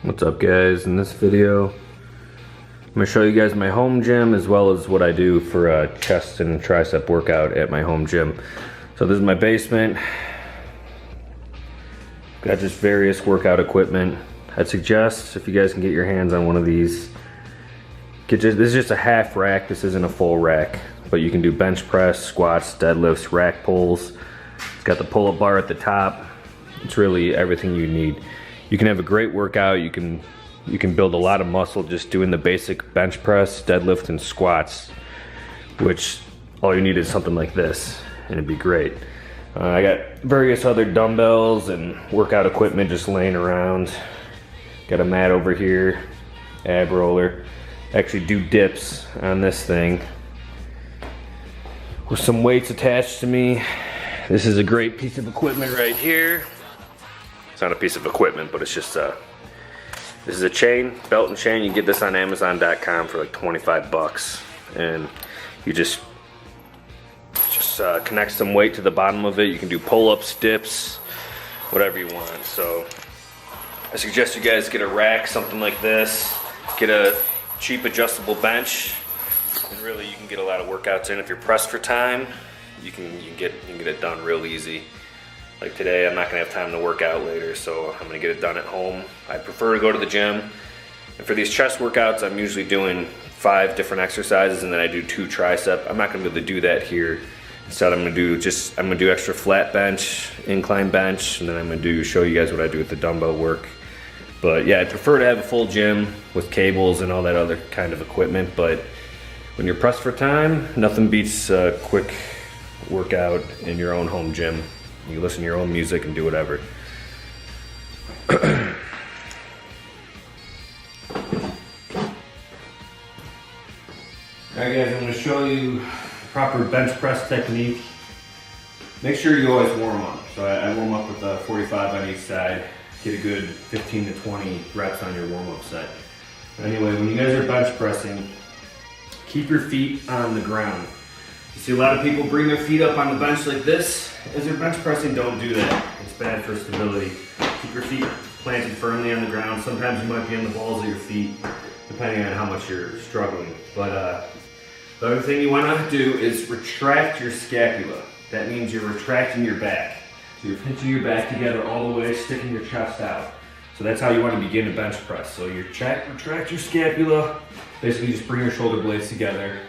What's up guys? In this video I'm going to show you guys my home gym as well as what I do for a chest and tricep workout at my home gym. So this is my basement. Got just various workout equipment. I'd suggest if you guys can get your hands on one of these, this is just a half rack, this isn't a full rack, but you can do bench press, squats, deadlifts, rack pulls. It's got the pull-up bar at the top. It's really everything you need. You can have a great workout. You can build a lot of muscle just doing the basic bench press, deadlift, and squats, which all you need is something like this, and it'd be great. I got various other dumbbells and workout equipment just laying around. Got a mat over here, ab roller. Actually do dips on this thing with some weights attached to me. This is a great piece of equipment right here. It's not a piece of equipment, but it's just this is a chain, belt and chain. You can get this on Amazon.com for like 25 bucks. And you just connect some weight to the bottom of it. You can do pull-ups, dips, whatever you want. So I suggest you guys get a rack, something like this. Get a cheap adjustable bench. And really you can get a lot of workouts in. If you're pressed for time, you can get it done real easy. Like today, I'm not gonna have time to work out later, so I'm gonna get it done at home. I prefer to go to the gym. And for these chest workouts, I'm usually doing 5 different exercises and then I do 2 tricep. I'm not gonna be able to do that here. Instead, I'm gonna do extra flat bench, incline bench, and then I'm gonna show you guys what I do with the dumbbell work. But yeah, I prefer to have a full gym with cables and all that other kind of equipment, but when you're pressed for time, nothing beats a quick workout in your own home gym. You listen to your own music and do whatever. Alright guys, I'm going to show you proper bench press technique. Make sure you always warm up. So I warm up with a 45 on each side. Get a good 15 to 20 reps on your warm-up set. But anyway, when you guys are bench pressing, keep your feet on the ground. You see a lot of people bring their feet up on the bench like this. As you're bench pressing, don't do that. It's bad for stability. Keep your feet planted firmly on the ground. Sometimes you might be on the balls of your feet, depending on how much you're struggling. But the other thing you want to do is retract your scapula. That means you're retracting your back. So you're pinching your back together all the way, sticking your chest out. So that's how you want to begin a bench press. So you retract your scapula, basically just bring your shoulder blades together,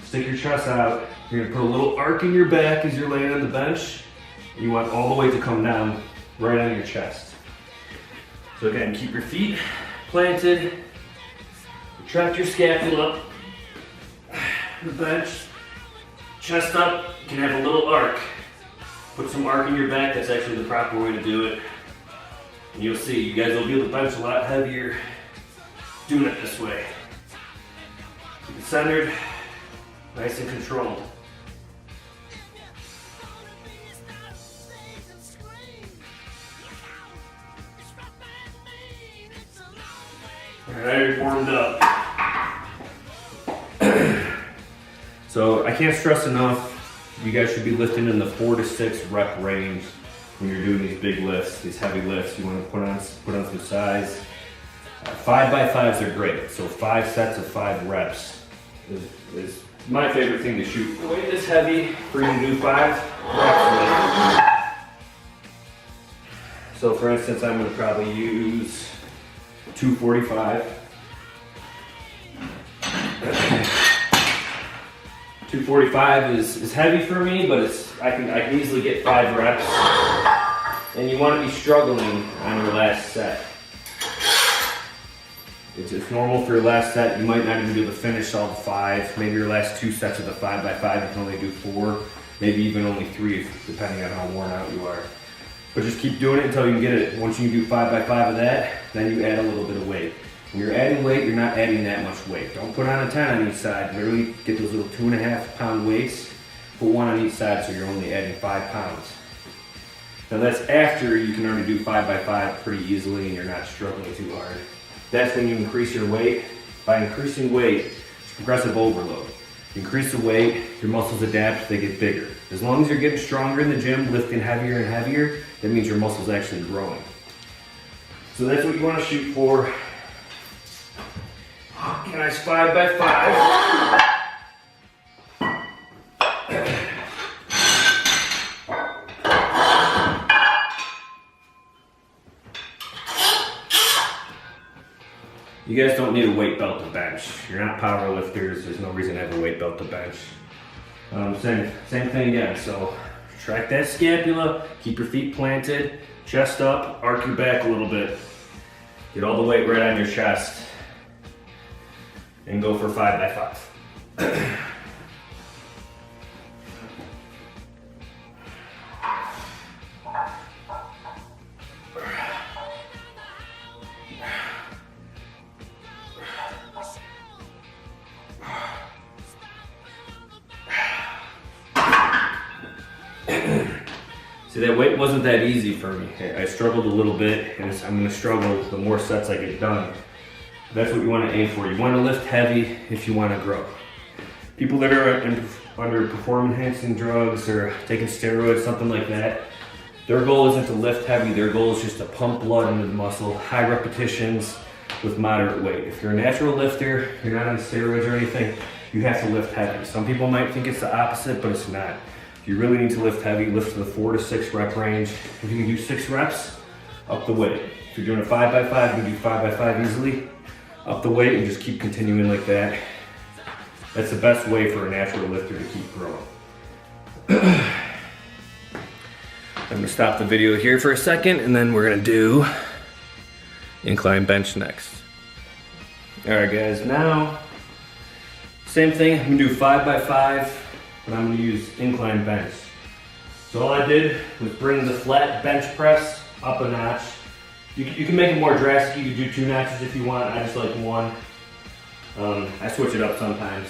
stick your chest out. You're gonna put a little arc in your back as you're laying on the bench. You want all the weight to come down right on your chest. So again, keep your feet planted, retract your scapula, the bench, chest up, you can have a little arc. Put some arc in your back, that's actually the proper way to do it. And you'll see, you guys will be able to bench a lot heavier doing it this way. Keep it centered, nice and controlled. Alright, warmed up. So I can't stress enough, you guys should be lifting in the 4 to 6 rep range when you're doing these big lifts, these heavy lifts. You want to put on some size. 5x5s are great, so 5 sets of 5 reps is my favorite thing to shoot. The weight is heavy for you to do 5 reps. So for instance, I'm going to probably use 245. 245 is heavy for me, but I can easily get 5 reps. And you want to be struggling on your last set. It's normal for your last set. You might not even be able to finish all the 5. Maybe your last 2 sets of the 5x5 you can only do 4, maybe even only 3, depending on how worn out you are. But just keep doing it until you can get it. Once you do 5x5 of that, then you add a little bit of weight. When you're adding weight, you're not adding that much weight. Don't put on a 10 on each side. Literally get those little 2.5 pound weights. Put 1 on each side so you're only adding 5 pounds. Now that's after you can already do 5x5 pretty easily and you're not struggling too hard. That's when you increase your weight. By increasing weight, it's progressive overload. You increase the weight, your muscles adapt, they get bigger. As long as you're getting stronger in the gym, lifting heavier and heavier, that means your muscle's actually growing. So that's what you want to shoot for. Nice 5 by 5. You guys don't need a weight belt to bench. You're not power lifters. There's no reason to have a weight belt to bench. Same thing again. So track that scapula, keep your feet planted, chest up, arc your back a little bit. Get all the weight right on your chest. And go for 5 by 5. See, that weight wasn't that easy for me. I struggled a little bit, and I'm gonna struggle the more sets I get done. That's what you wanna aim for. You wanna lift heavy if you wanna grow. People that are under performance-enhancing drugs or taking steroids, something like that, their goal isn't to lift heavy, their goal is just to pump blood into the muscle, high repetitions with moderate weight. If you're a natural lifter, you're not on steroids or anything, you have to lift heavy. Some people might think it's the opposite, but it's not. If you really need to lift heavy, lift to the 4 to 6 rep range. If you can do 6 reps, up the weight. If you're doing a 5 by 5, you can do 5 by 5 easily. Up the weight and just keep continuing like that. That's the best way for a natural lifter to keep growing. I'm gonna stop the video here for a second, and then we're gonna do incline bench next. All right, guys, now, same thing, I'm gonna do 5 by 5. But I'm gonna use incline bench. So all I did was bring the flat bench press up a notch. You can make it more drastic. You can do 2 notches if you want. I just like 1. I switch it up sometimes.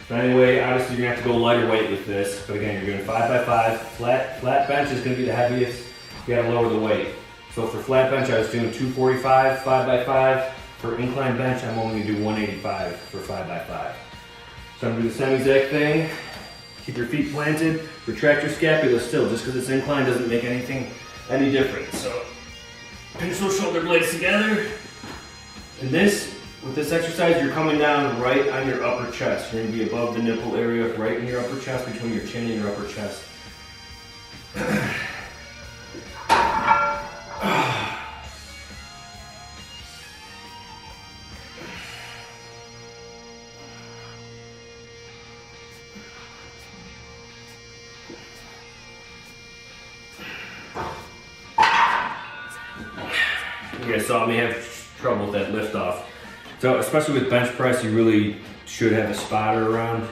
But anyway, obviously you're gonna have to go lighter weight with this. But again, you're doing 5 by 5. Flat bench is gonna be the heaviest. You gotta lower the weight. So for flat bench, I was doing 245, 5 by 5. For incline bench, I'm only gonna do 185 for 5 by 5. So I'm gonna do the same exact thing. Keep your feet planted, retract your scapula still. Just because it's inclined doesn't make any difference. So pinch those shoulder blades together. And with this exercise, you're coming down right on your upper chest. You're gonna be above the nipple area, right in your upper chest, between your chin and your upper chest. You guys saw me have trouble with that lift off. So especially with bench press, you really should have a spotter around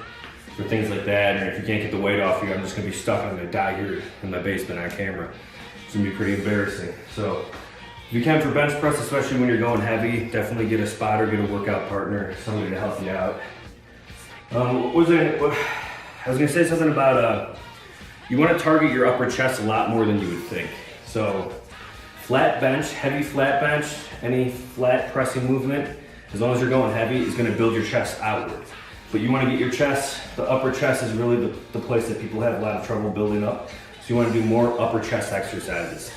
for things like that. And if you can't get the weight off you, I'm just gonna be stuck. I'm gonna die here in my basement on camera. It's gonna be pretty embarrassing. So if you can for bench press, especially when you're going heavy, definitely get a spotter, get a workout partner, somebody to help you out. I was gonna say something about, you wanna target your upper chest a lot more than you would think. So flat bench, heavy flat bench, any flat pressing movement, as long as you're going heavy, is gonna build your chest outward. But you wanna get your chest, the upper chest is really the place that people have a lot of trouble building up. So you wanna do more upper chest exercises.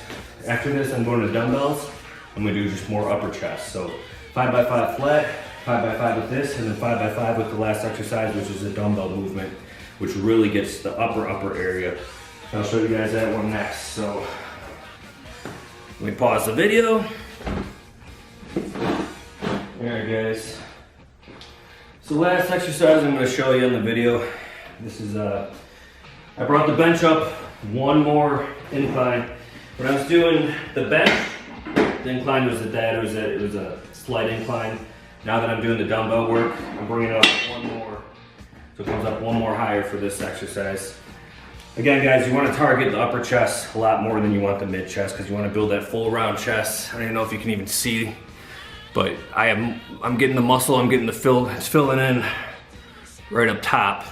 After this, I'm going to dumbbells. I'm gonna do just more upper chest. So 5 by 5 flat, 5 by 5 with this, and then 5 by 5 with the last exercise, which is a dumbbell movement, which really gets the upper area. And I'll show you guys that one next. So let me pause the video. Alright guys. So last exercise I'm going to show you in the video. This is, I brought the bench up one more incline. When I was doing the bench, the incline was at that, it was a slight incline. Now that I'm doing the dumbbell work, I'm bringing it up one more. So it comes up one more higher for this exercise. Again, guys, you want to target the upper chest a lot more than you want the mid chest because you want to build that full round chest. I don't even know if you can even see, but I'm getting the muscle, I'm getting it's filling in right up top.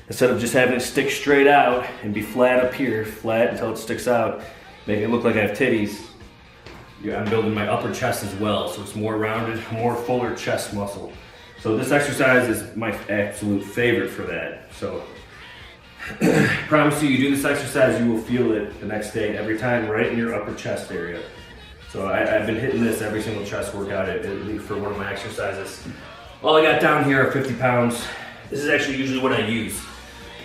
Instead of just having it stick straight out and be flat up here, flat until it sticks out, making it look like I have titties. Yeah, I'm building my upper chest as well, so it's more rounded, more fuller chest muscle. So this exercise is my absolute favorite for that. So promise you do this exercise, you will feel it the next day, every time, right in your upper chest area. So I've been hitting this every single chest workout for one of my exercises. All I got down here are 50 pounds. This is actually usually what I use,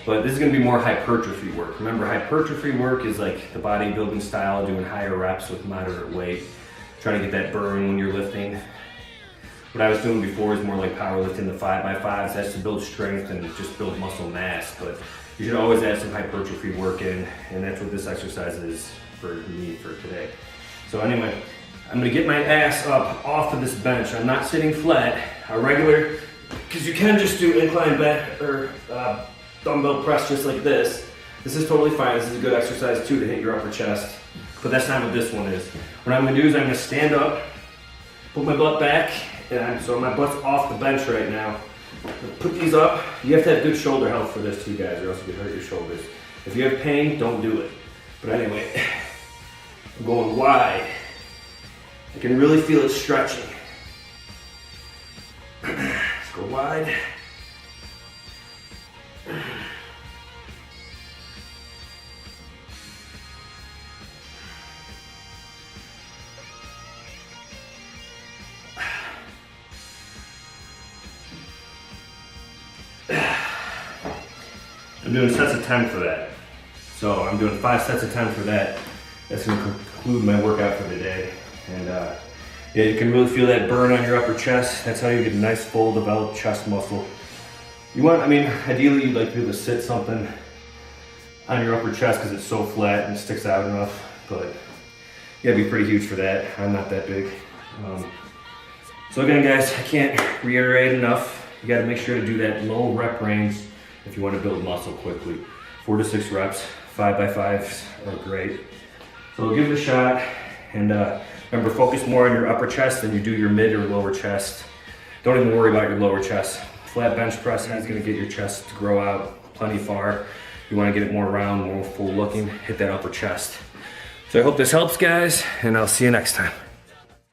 but this is gonna be more hypertrophy work. Remember, hypertrophy work is like the bodybuilding style, doing higher reps with moderate weight, trying to get that burn when you're lifting. What I was doing before is more like powerlifting, the 5x5s. That's to build strength and just build muscle mass, but you should always add some hypertrophy work in, and that's what this exercise is for me for today. So anyway, I'm gonna get my ass up off of this bench. I'm not sitting flat, a regular, because you can just do incline back or dumbbell press just like this. This is totally fine. This is a good exercise too to hit your upper chest, but that's not what this one is. What I'm gonna do is I'm gonna stand up, put my butt back, and so my butt's off the bench right now. Put these up. You have to have good shoulder health for this too, guys, or else you can hurt your shoulders. If you have pain, don't do it. But anyway, I'm going wide. I can really feel it stretching. Let's go wide. I'm doing sets of 10 for that. So I'm doing 5 sets of 10 for that. That's gonna conclude my workout for the day. And yeah, you can really feel that burn on your upper chest. That's how you get a nice full developed chest muscle. You want, I mean, ideally you'd like to be able to sit something on your upper chest because it's so flat and sticks out enough, but you gotta be pretty huge for that. I'm not that big. So again, guys, I can't reiterate enough. You gotta make sure to do that low rep range if you want to build muscle quickly. 4 to 6 reps, 5x5s are great. So give it a shot, and remember, focus more on your upper chest than you do your mid or lower chest. Don't even worry about your lower chest. Flat bench press is gonna get your chest to grow out plenty far. You wanna get it more round, more full looking, hit that upper chest. So I hope this helps, guys, and I'll see you next time.